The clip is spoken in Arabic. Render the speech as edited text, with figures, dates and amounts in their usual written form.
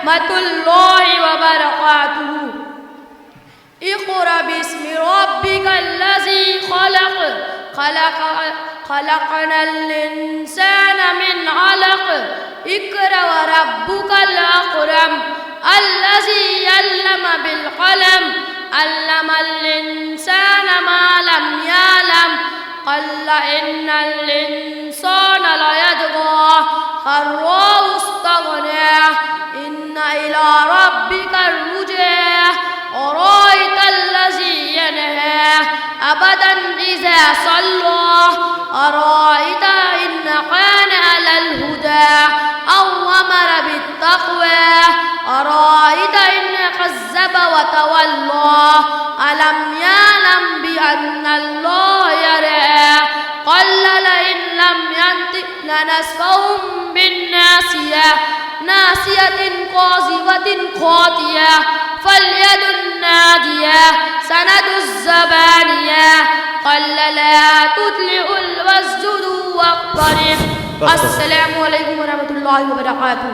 الله وبركاته. اقرأ باسم ربك الذي خلقنا الإنسان من علق. اقرأ وربك الأكرم الذي علم بالقلم علم الإنسان ما لم يعلم. كلا إن الإنسان ليطغى أن رآه استغنى إن إلى ربك الرجعى. أرأيت الذي ينهى أبدا إذا صلى. أرأيت إن كان على الهدى أو أمر بالتقوى. أرأيت إن كذب وتولى ألم يعلم بأن الله يرى. قال لئن لم ينطق لنسفعا بالناصية ناصية كاذبة خاطئة فليد النادية سند الزبانية. قال لا تطلع واسجدوا واقترب. السلام عليكم ورحمة الله وبركاته.